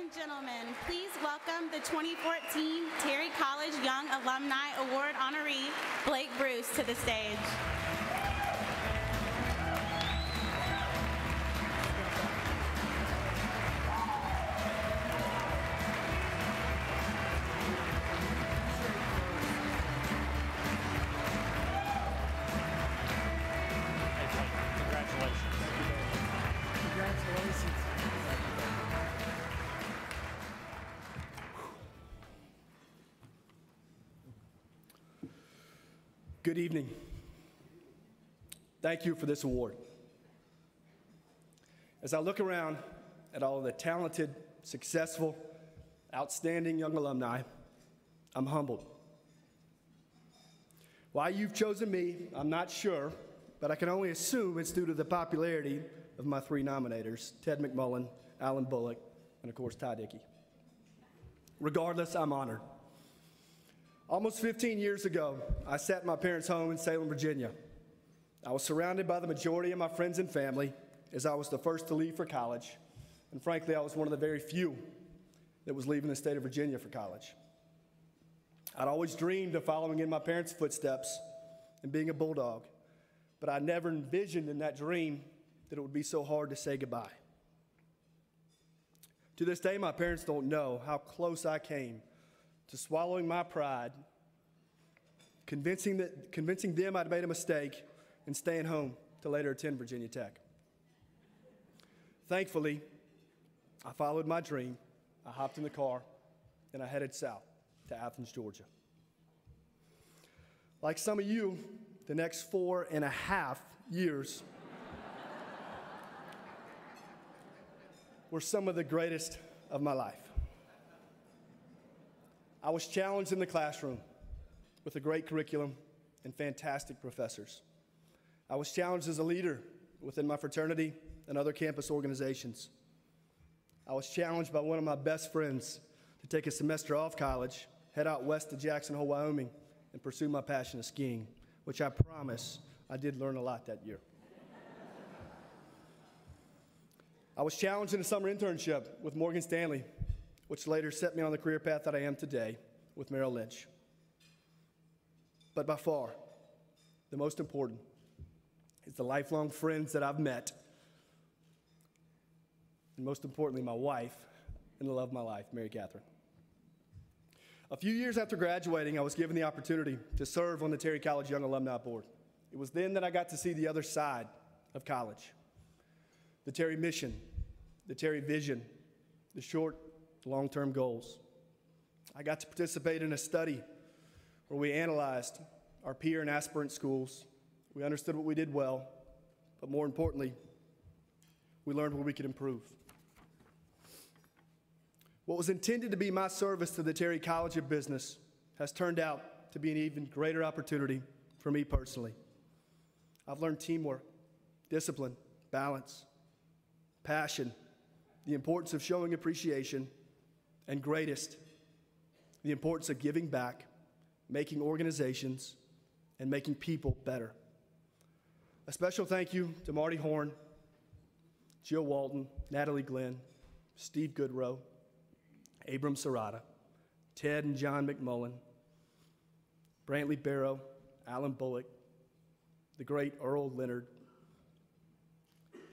and gentlemen, please welcome the 2014 Terry College Young Alumni Award honoree, Blake Bruce, to the stage. Good evening. Thank you for this award. As I look around at all of the talented, successful, outstanding young alumni, I'm humbled. Why you've chosen me, I'm not sure, but I can only assume it's due to the popularity of my three nominators, Ted McMullen, Alan Bullock, and of course, Ty Dickey. Regardless, I'm honored. Almost 15 years ago, I sat in my parents' home in Salem, Virginia. I was surrounded by the majority of my friends and family as I was the first to leave for college, and frankly, I was one of the very few that was leaving the state of Virginia for college. I'd always dreamed of following in my parents' footsteps and being a bulldog, but I never envisioned in that dream that it would be so hard to say goodbye. To this day, my parents don't know how close I came to swallowing my pride, convincing them I'd made a mistake, and staying home to later attend Virginia Tech. Thankfully, I followed my dream, I hopped in the car, and I headed south to Athens, Georgia. Like some of you, the next 4.5 years were some of the greatest of my life. I was challenged in the classroom with a great curriculum and fantastic professors. I was challenged as a leader within my fraternity and other campus organizations. I was challenged by one of my best friends to take a semester off college, head out west to Jackson Hole, Wyoming, and pursue my passion of skiing, which I promise I did learn a lot that year. I was challenged in a summer internship with Morgan Stanley, which later set me on the career path that I am today with Merrill Lynch. But by far, the most important is the lifelong friends that I've met, and most importantly, my wife and the love of my life, Mary Catherine. A few years after graduating, I was given the opportunity to serve on the Terry College Young Alumni Board. It was then that I got to see the other side of college, the Terry mission, the Terry vision, the short, long-term goals. I got to participate in a study where we analyzed our peer and aspirant schools. We understood what we did well, but more importantly, we learned where we could improve. What was intended to be my service to the Terry College of Business has turned out to be an even greater opportunity for me personally. I've learned teamwork, discipline, balance, passion, the importance of showing appreciation, and greatest, the importance of giving back, making organizations, and making people better. A special thank you to Marty Horn, Jill Walton, Natalie Glenn, Steve Goodrow, Abram Serrata, Ted and John McMullen, Brantley Barrow, Alan Bullock, the great Earl Leonard,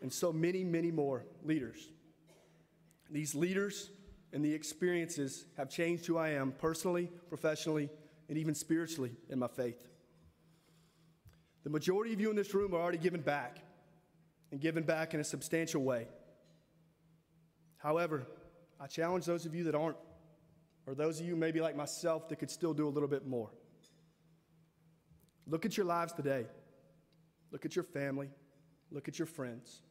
and so many, many more leaders. These leaders and the experiences have changed who I am personally, professionally, and even spiritually in my faith. The majority of you in this room are already giving back, and giving back in a substantial way. However, I challenge those of you that aren't, or those of you maybe like myself that could still do a little bit more. Look at your lives today. Look at your family. Look at your friends.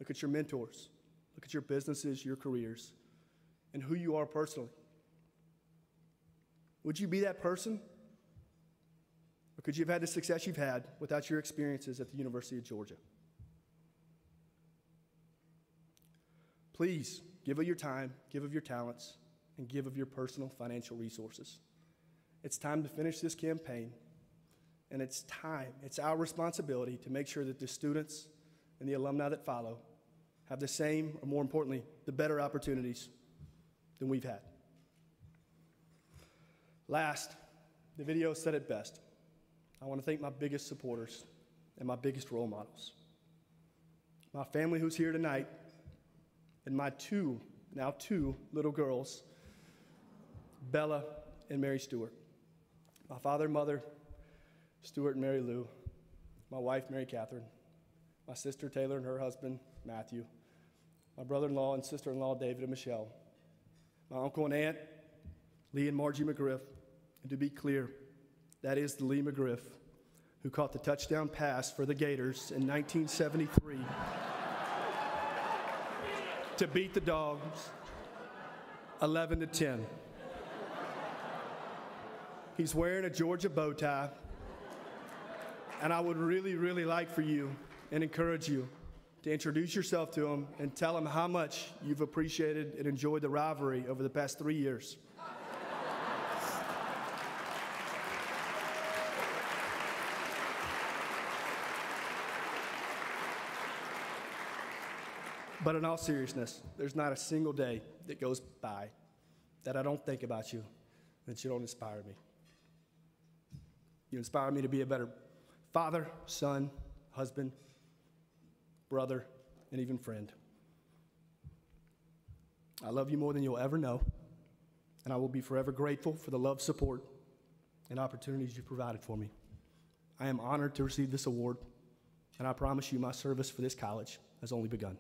Look at your mentors. Look at your businesses, your careers, and who you are personally. Would you be that person? Or could you have had the success you've had without your experiences at the University of Georgia? Please give of your time, give of your talents, and give of your personal financial resources. It's time to finish this campaign, and it's our responsibility to make sure that the students and the alumni that follow have the same, or more importantly, the better opportunities than we've had. Last, the video said it best. I want to thank my biggest supporters and my biggest role models. My family who's here tonight, and my now two little girls, Bella and Mary Stewart. My father and mother, Stuart and Mary Lou. My wife, Mary Catherine. My sister, Taylor, and her husband, Matthew. My brother-in-law and sister-in-law, David and Michelle. My uncle and aunt, Lee and Margie McGriff. And to be clear, that is the Lee McGriff who caught the touchdown pass for the Gators in 1973 to beat the Dogs 11-10. He's wearing a Georgia bow tie, and I would really, really like for you and encourage you to introduce yourself to him and tell him how much you've appreciated and enjoyed the rivalry over the past 3 years. But in all seriousness, there's not a single day that goes by that I don't think about you, that you don't inspire me. You inspire me to be a better father, son, husband, brother, and even friend. I love you more than you'll ever know, and I will be forever grateful for the love, support, and opportunities you provided for me. I am honored to receive this award, and I promise you my service for this college has only begun.